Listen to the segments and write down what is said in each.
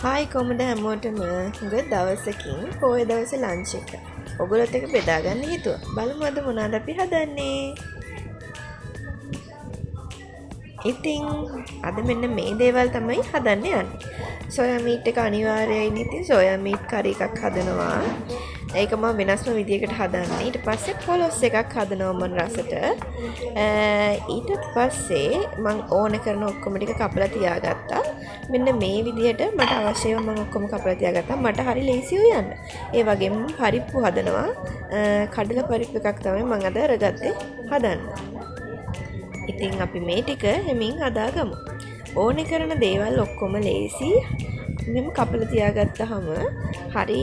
Hi කොහමද හැමෝටම හුඟ දවසකින් පොය දවසේ ලන්ච් එක. ඔයගොල්ලොත් එක්ක බෙදා ගන්න හිතුවා. බලමු අද මොනවද අපි හදන්නේ. ඉතින් අද මෙන්න මේ දේවල් තමයි හදන්න යන්නේ. සෝයා මීට් එක අනිවාර්යයි. ඉතින් සෝයා මීට් කරි එකක් හදනවා. ඒක මම වෙනස්ම විදියකට හදන්නේ. ඊට පස්සේ පොලොස් එකක් හදනවා මම රසට. ඊට පස්සේ මම ඕන කරන ඔක්කොම ටික කපලා තියාගත්තා. මෙන්න මේ විදියට මට අවශ්‍යව මම ඔක්කොම කපලා තියාගත්තා. මට හරි ලේසියි යන්න. ඒ වගේම පරිප්පු හදනවා. කඩලා පරිප්පු එකක් තමයි මම අද අරගත්තේ හදන්න. ඉතින් අපි මේ ටික හැමින් හදාගමු. ඕනේ කරන දේවල් ඔක්කොම ලේසි. මෙම කපලා තියාගත්තාම හරි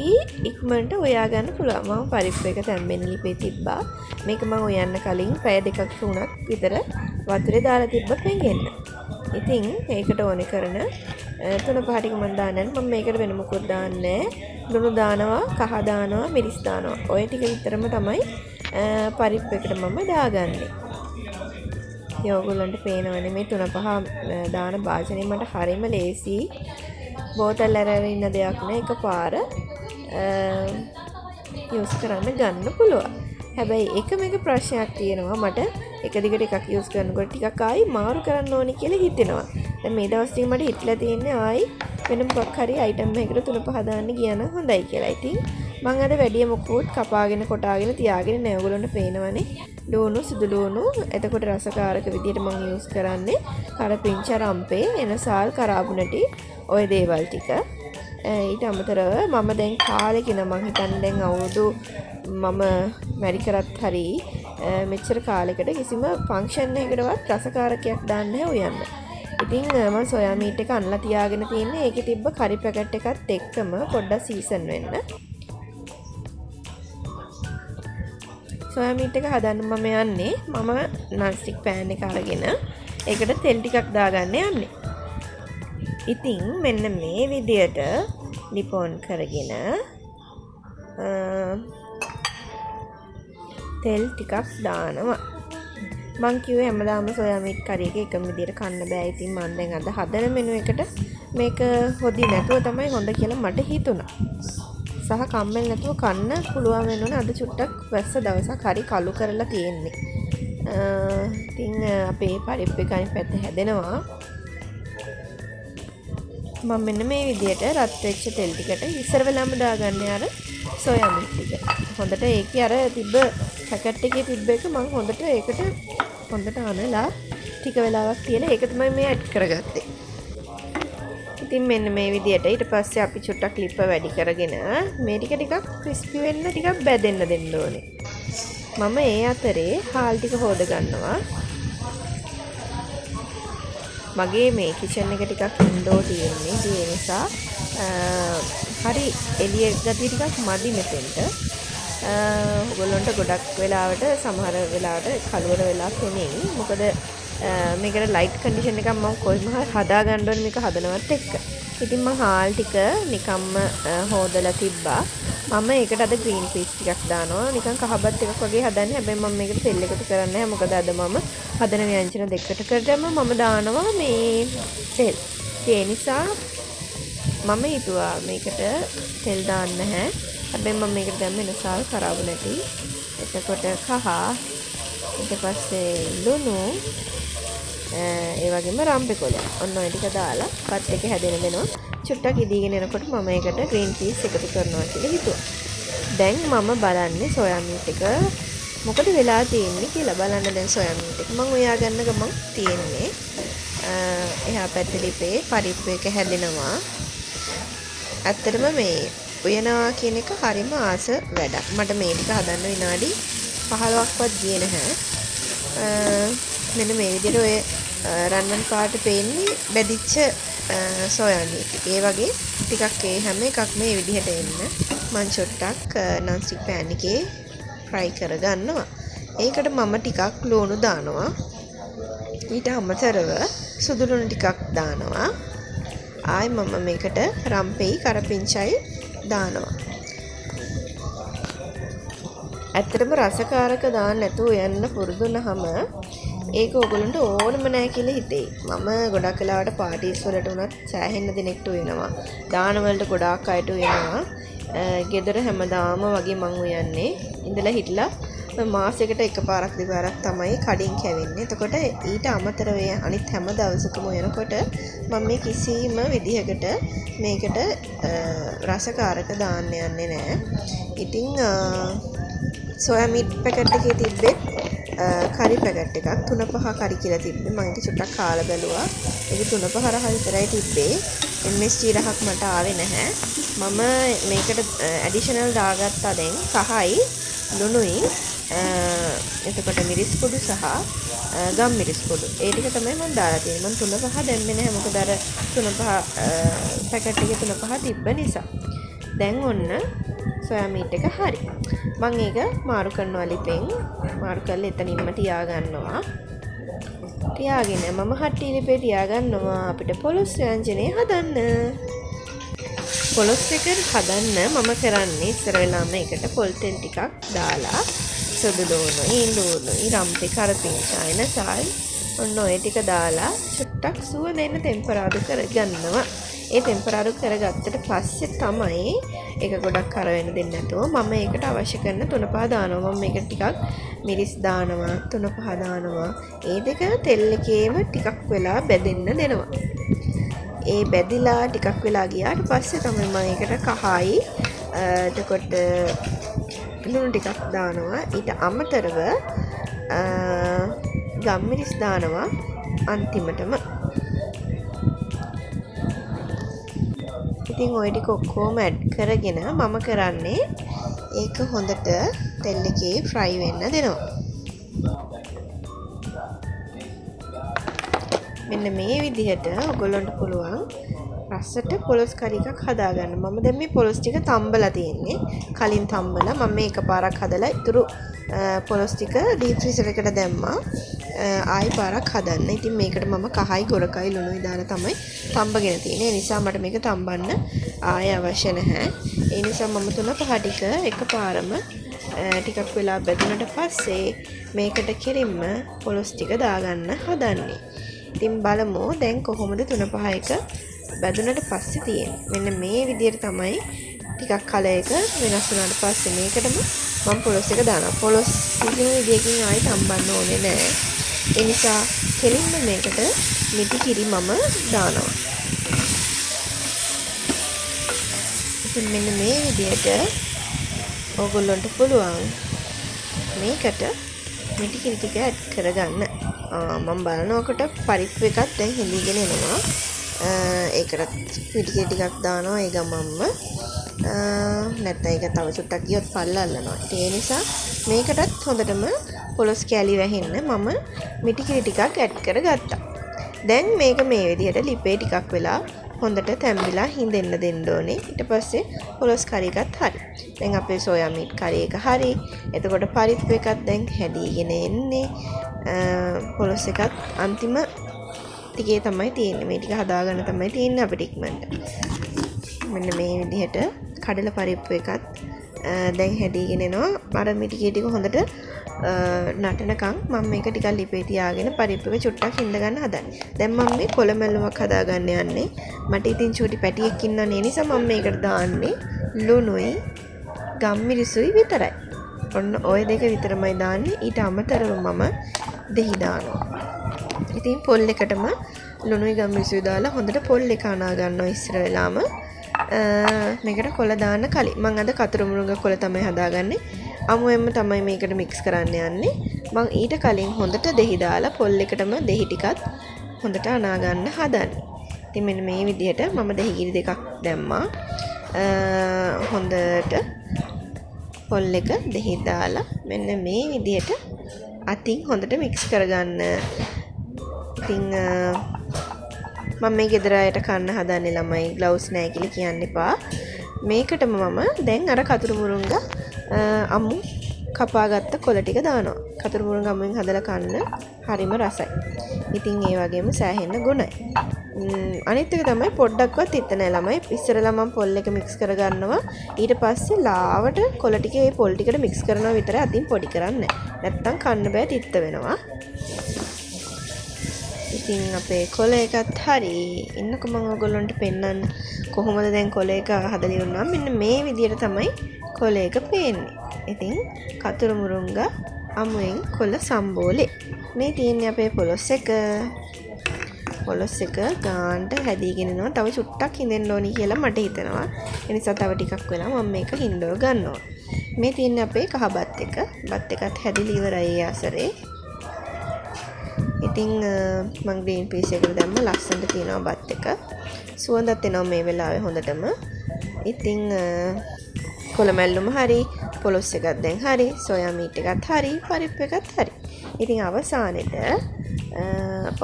ඉක්මනට හොයා ගන්න පුළුවන්. මම පරිප්පු එක තැම්බෙන්න ලිපේ තිබ්බා. මේක මම හොයන්න කලින් පැය දෙකක් තුනක් විතර වතුරේ දාලා තිබ්බ පෙඟෙන්න. ඉතින් ඒකට ඕනේ කරන තුන පහ ටික මම දාන්නේ. මම මේකට වෙන මොකුත් දාන්නේ නැහැ. ලුණු දානවා, කහ දානවා, මිරිස් දානවා. ඔය ටික විතරම තමයි පරිප්පු එකට මම දාගන්නේ. ඔයගොල්ලන්ට පේනවනේ මේ තුන පහ දාන භාජනය මට හරිම ලේසි. බෝතල් අරගෙන ඉන්න දෙයක් නෑ, එකපාර යූස් කරන්න ගන්න පුළුවන්. හැබැයි එක ප්‍රශ්නයක් තියෙනවා මට. එක දිගට එකක් යූස් කරනකොට ටිකක් ආයි මාරු කරන්න ඕනි කියලා හිතෙනවා. දැන් මේ දවස් ටික මට හිතලා තියෙන්නේ ආයි වෙන මොකක් හරි අයිටම් එකකට තුන පහ දාන්න ගියා නම් හොඳයි කියලා. ඉතින් මම අද වැඩි මොකුත් කපාගෙන කොටාගෙන තියාගෙන නෑ. ඔයගොල්ලන්ට පේනවනේ ලුණු, සුදු ලුණු. එතකොට රසකාරක විදියට මම යූස් කරන්නේ කරපිංච, රම්පේ, එනසාල්, කරාබුනටි ඔය දේවල් ටික. ඊට අමතරව මම දැන් කාලෙකින මං හිතන්නේ දැන් අවුරුදු මම මැරි කරත් හරි මෙච්චර කාලෙකට කිසිම ෆන්ක්ෂන් එකකටවත් රසකාරකයක් දාන්න නැහැ උයන්න. ඉතින් මම සෝයා මීට් එක අනලා තියාගෙන තියෙන්නේ. ඒකේ තිබ්බ කරි පැකට් එකත් එක්කම පොඩ්ඩක් සීසන් වෙන්න. සෝයා මීට් එක හදන්න මම යන්නේ. මම non stick pan එක අරගෙන ඒකට තෙල් ටිකක් දාගන්න යන්නේ. ඉතින් මෙන්න මේ විදියට ලිපොන් කරගෙන තෙල් ටිකක් දානවා. මං කිව්වේ හැමදාම සෝයා මීට් කරි එක එකම විදියට කන්න බෑ. ඉතින් මම දැන් අද හදන මෙනු එකට මේක හොදි නැතුව තමයි හොඳ කියලා මට හිතුණා. සහ කම්මැලි නැතුව කන්න පුළුවන් වෙනුනේ. අද චුට්ටක් වැස්ස දවසක් හරි කළු කරලා තියෙන්නේ. ඉතින් අපේ පරිප්පු එක අනිත් පැත්ත හැදෙනවා. මම මෙන්න මේ විදියට රත් වෙච්ච තෙල් ටිකට ඉස්සර වෙලාම දාගන්නේ අර සෝයා මීට් ටික. හොඳට ඒකේ අර තිබ්බ පැකට් එකේ තිබ්බ එක මම හොඳට ඒකට හොඳට අනලා ටික වෙලාවක් තියලා ඒක තමයි මේ ඇඩ් කරගත්තේ. ඉතින් මෙන්න මේ විදියට ඊට පස්සේ අපි චුට්ටක් ලිප්ප වැඩි කරගෙන මේ ටික ක්‍රිස්පි වෙන්න ටිකක් බැදෙන්න දෙන්න ඕනේ. මම ඒ අතරේ හාල් ටික හොද ගන්නවා. මගේ මේ කිචන් එක ටිකක් ඉන්ඩෝර් තියෙන්නේ. ඒ නිසා හරි එළිය ගතිය ටිකක් මදි මෙතෙන්ට. ඔයගොල්ලන්ට ගොඩක් වෙලාවට සමහර වෙලාවට කලවර වෙලා කෙනෙයි. මොකද මේකට ලයිට් කන්ඩිෂන් එකක් මම කොහොම හරි හදා ගන්න ඕනේ මේක හදනවත් එක්ක. ඉතින් මම හාල් ටික නිකම්ම හොදලා තිබ්බා. මම ඒකට අද ග්‍රීන් පීස් ටිකක් දානවා. නිකන් කහබත් එකක් වගේ හදන්නේ. හැබැයි මම මේකට තෙල් එකතු කරන්නේ නැහැ. මොකද අද මම හදන ව්‍යංජන දෙකකට කරාම මම දානවා මේ තෙල්. ඒ නිසා මම හිතුවා මේකට තෙල් දාන්න නැහැ. හැබැයි මම මේකට දැම්ම එනසාල්, කරාබුනටි, එතකොට කහ, ඊට පස්සේ ලුණු, ඒ වගේම රම්පේ කොළ. ඔන්න ඔය ටික දාලා පත් එක හැදෙන දෙනවා. චුට්ටක් ඉදීගෙන එනකොට මම ඒකට ග්‍රීන් පීස් එකතු කරනවා කියලා හිතුවා. දැන් මම බලන්නේ සෝයා මීට් එක මොකද වෙලා තියෙන්නේ කියලා බලන්න. දැන් සෝයා මීට් එක මම උයා ගන්න ගමන් තියෙන්නේ එහා පැත්තේ ලිපේ පරිප්පු එක හැදෙනවා. ඇත්තටම මේ උයනවා කියන එක හරිම ආස වැඩක්. මට මේ ටික හදන්න විනාඩි 15ක්වත් ගියේ නැහැ. මෙන්න මේ විදිහට ඔය රන්වන් පාට පේන්නේ බැදිච්ච සෝයා මීට්. ඒ වගේ ටිකක් ඒ හැම එකක්ම මේ විදිහට එන්න මං චොට්ටක් non stick pan එකේ fry කරගන්නවා. ඒකට මම ටිකක් ලුණු දානවා. ඊට අමතරව සුදු ලුණු ටිකක් දානවා. ආයි මම මේකට රම්පෙයි, කරපිංචයි දානවා. ඇත්තටම රසකාරක දාන්න නැතුව යන්න පුරුදු වුණාම ඒක ඕගොල්ලන්ට ඕනම නැහැ කියලා හිතෙයි. මම ගොඩක් වෙලාවට පාටිස් වලට උනත් සෑහෙන්න දිනෙකට උයනවා. දාන වලට ගොඩාක් අයට උයනවා. ගෙදර හැමදාම වගේ මං උයන්නේ. ඉඳලා හිටලා මාසෙකට එකපාරක් දෙපාරක් තමයි කඩින් කැවෙන්නේ. එතකොට ඊට අමතරව අනිත් හැම දවසකම උයනකොට මම මේ කිසිම විදිහකට මේකට රසකාරක දාන්න යන්නේ නැහැ. ඉතින් සෝයා මීට් පැකට් එකේ තිබ්බේ කරි පැකට් එකක් 3-5 කරි කියලා තිබ්බේ. මම ඒක චුට්ටක් කාලා බැලුවා. ඒක 3-5 රහ විතරයි තිබ්බේ. MSG රහක් මට ආවේ නැහැ. මම මේකට ඇඩිෂනල් දාගත්තා දැන් කහයි ලුණුයි එතකොට මිරිස් පොඩු සහ ගම් මිරිස් පොඩු. ඒ ටික තමයි මම දාලා තියෙන්නේ. මම 3-5 දැම්මේ නැහැ. මොකද අර 3-5 පැකට් එකේ 3-5 තිබ්බ නිසා. දැන් ඔන්න සෝයා මීට් එක හරි. මම ඒක මාරු කරනවා ලිපෙන්. මාරු කරලා එතනින්ම තියාගන්නවා. තියාගෙන මම හට්ටි ලිපේ තියාගන්නවා අපිට පොලොස් ව්‍යංජනේ හදන්න. පොලොස් එක හදන්න මම කරන්නේ ඉස්සර වෙලාම එකට පොල් තෙල් ටිකක් දාලා සුදු ලුණුයි ලුණුයි රම්පේ කරපිංචායන සල් ඔන්න ඔය ටික දාලා චුට්ටක් සුවඳ එන්න ටෙම්පරාදු කරගන්නවා. ඒ ටෙම්පරාදු කරගත්තට පස්සේ තමයි ඒක ගොඩක් කර වෙන්න දෙන්නේ නැතුව මම ඒකට අවශ්‍ය කරන 3-5 දානවා. මම මේකට ටිකක් මිරිස් දානවා 3-5 දානවා. ඒ දෙක තෙල් එකේම ටිකක් වෙලා බැදෙන්න දෙනවා. ඒ බැදිලා ටිකක් වෙලා ගියාට පස්සේ තමයි මම ඒකට කහයි එතකොට ලුණු ටිකක් දානවා. ඊට අමතරව ගම්මිරිස් දානවා අන්තිමටම. ඉතින් ওই ටික ඔක්කොම ඇඩ් කරගෙන මම කරන්නේ ඒක හොඳට තෙල් එකේ ෆ්‍රයි වෙන්න දෙනවා. මෙන්න මේ විදිහට ඔයගොල්ලන්ට පුළුවන් රසට පොලොස් කරි එකක් හදාගන්න. මම දැන් මේ පොලොස් ටික තම්බලා තියෙන්නේ. කලින් තම්බලා මම මේ එකපාරක් හදලා ඉතුරු පොලොස් ටික ඩීප් ෆ්‍රීසර් එකට දැම්මා. ආයි පාරක් හදන්න. ඉතින් මේකට මම කහයි ගොරකයි ලුණුයි දාලා තමයි තම්බගෙන තියෙන්නේ. ඒ නිසා මට මේක තම්බන්න ආය අවශ්‍ය නැහැ. ඒ නිසා මම 3-5 ටික එකපාරම ටිකක් වෙලා බැදුනට පස්සේ මේකට කෙලින්ම පොලොස් ටික දාගන්න හදන්නේ. ඉතින් බලමු දැන් කොහොමද 3-5 එක බැදුනට පස්සේ තියෙන්නේ. මෙන්න මේ විදිහට තමයි ටිකක් කලර් එක වෙනස් වුණාට පස්සේ මේකටම මම පොලොස් එක දානවා. පොලොස් කිසිම විදියකින් ආයෙ තම්බන්න ඕනේ නැහැ. ඒ නිසා කෙලින්ම මේකට මිටි කිරි මම දානවා. ඉතින් මෙන්න මේ විදිහට ඕගොල්ලන්ට පුළුවන් මේකට මිටි කිරි ටික ඇඩ් කරගන්න. මම බලනකොට පරිප්පු එකක් දැන් හිඳීගෙන එනවා. ඒකට මිටි කිරි ටිකක් දානවා ඒ ගමම්ම. නැත්නම් ඒක තව චුට්ටක් ගියොත් පල්ල අල්ලනවා. ඒ නිසා මේකටත් හොඳටම පොලොස් කැලි වැහෙන්න මම මිටි කිරි ටිකක් ඇඩ් කරගත්තා. දැන් මේක මේ විදිහට ලිපේ ටිකක් වෙලා හොඳට තැම්බිලා හිඳෙන්න දෙන්න ඕනේ. ඊට පස්සේ පොලොස් කරි එකත් හරි. දැන් අපේ සෝයා මීට් කරි එක හරි. එතකොට පරිප්පු එකත් දැන් හැදීගෙන එන්නේ. පොලොස් එකත් අන්තිම ටිකේ තමයි තියෙන්නේ. මේ ටික හදාගන්න තමයි තියෙන්නේ අපිට ඉක්මනට. මෙන්න මේ විදිහට කඩල පරිප්පු එකත් දැන් හැදීගෙන එනවා. අර මිටි කිරි ටික හොඳට නටනකම් මම මේක ටිකක් ලිපේ තියාගෙන පරිප්පු එක චුට්ටක් හිඳ ගන්න හදන්නේ. දැන් මම මේ කොළමැල්ලුමක් හදාගන්න යන්නේ. මට ඉතින් චූටි පැටියෙක් ඉන්නනේ නිසා මම මේකට දාන්නේ ලුණුයි ගම්මිරිසුයි විතරයි. ඔන්න ওই දෙක විතරමයි දාන්නේ. ඊට අමතරව මම දෙහි දානවා. ඉතින් පොල් එකටම ලුණුයි ගම්මිරිසුයි දාලා හොඳට පොල් එක අනා ගන්නවා ඉස්සර වෙලාම. මේකට කොළ දාන්න කලින් මම අද කතර මුරුංග කොළ තමයි හදාගන්නේ. අමුවෙන්ම තමයි මේකට මික්ස් කරන්න යන්නේ. මම ඊට කලින් හොඳට දෙහි දාලා පොල් එකටම දෙහි ටිකත් හොඳට අනා ගන්න හදන්නේ. ඉතින් මෙන්න මේ විදිහට මම දෙහි කිරි දෙකක් දැම්මා. හොඳට පොල් එක දෙහි දාලා මෙන්න මේ විදිහට අතින් හොඳට මික්ස් කරගන්න. ඉතින් මම මේ ගෙදර අයට කන්න හදන්නේ ළමයි ග්ලව්ස් නැහැ කියලා කියන්න එපා. මේකටම මම දැන් අර කතුරු මුරුංග අමු කපාගත්ත කොළ ටික දානවා. කතුරු මුරුංග අමුෙන් හදලා කන්න හරිම රසයි. ඉතින් ඒ වගේම සෑහෙන්න ගුණයි. අනිත් එක තමයි පොඩ්ඩක්වත් තිත්ත නැහැ ළමයි. ඉස්සරලා මම පොල් එක මික්ස් කරගන්නවා. ඊට පස්සේ ලාවට කොළ ටික ඒ පොල් ටිකට මික්ස් කරනවා විතරයි. අතින් පොඩි කරන්නේ නැහැ. නැත්තම් කන්න බෑ තිත්ත වෙනවා. ඉතින් අපේ කොළ එකත් හරි. ඉන්නකො මම ඔයගොල්ලන්ට පෙන්නන්න කොහොමද දැන් කොළ එක හදලා ඉවරනවා. මෙන්න මේ විදිහට තමයි කොළ එක පේන්නේ. ඉතින් කතුරු මුරුංගා අමුයෙන් කොළ සම්බෝලේ. මේ තියෙන්නේ අපේ පොලොස් එක. පොලොස් එක ගාන්ට හැදීගෙන යනවා. තව චුට්ටක් හිඳෙන්න ඕනි කියලා මට හිතෙනවා. ඒ නිසා තව ටිකක් වෙලා මම මේක හිඳව ගන්නවා. මේ තියෙන්නේ අපේ කහ බත් එක. බත් එකත් හැදිලි ඉවරයි ඒ අසරේ. ඉතින් මම ග්‍රීන් පීස් එකට දැම්ම ලස්සනට තියෙනවා බත් එක. සුවඳත් එනවා මේ වෙලාවේ හොඳටම. ඉතින් කොළ මැල්ලුම හරි, පොලොස් එකත් දැන් හරි, සෝයා මීට් එකත් හරි, පරිප්පු එකත් හරි. ඉතින් අවසානෙට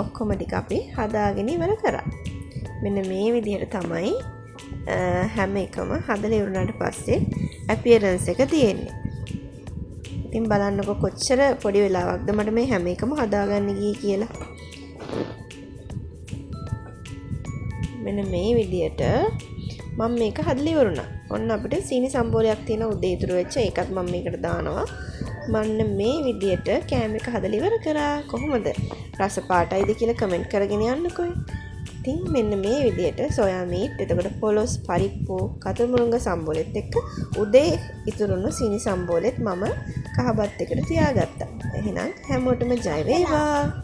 ඔක්කොම ටික අපි හදාගෙන ඉවර කරා. මෙන්න මේ විදිහට තමයි හැම එකම හදලා ඉවරනාට පස්සේ අපියරන්ස් එක තියෙන්නේ. ඉතින් බලන්නකො කොච්චර පොඩි වෙලාවක්ද මට මේ හැම එකම හදාගන්න ගියේ කියලා. මෙන්න මේ විදිහට මම මේක හදලා ඉවරුණා. ඔන්න අපිට සීනි සම්බෝලයක් තියෙන උදේ ඉතුරු වෙච්ච ඒකත් මම මේකට දානවා. මන්න මේ විදිහට කෑම එක හදලා ඉවර කරා. කොහොමද? රස පාටයිද කියලා කමෙන්ට් කරගෙන යන්නකෝ. ඉතින් මෙන්න මේ විදිහට සෝයා මීට්, එතකොට පොලොස්, පරිප්පු, කතුරු මුරුංගා සම්බෝලෙත් එක්ක උදේ ඉතුරුණු සීනි සම්බෝලෙත් මම කහබත් එකට තියාගත්තා. එහෙනම් හැමෝටම ජය වේවා.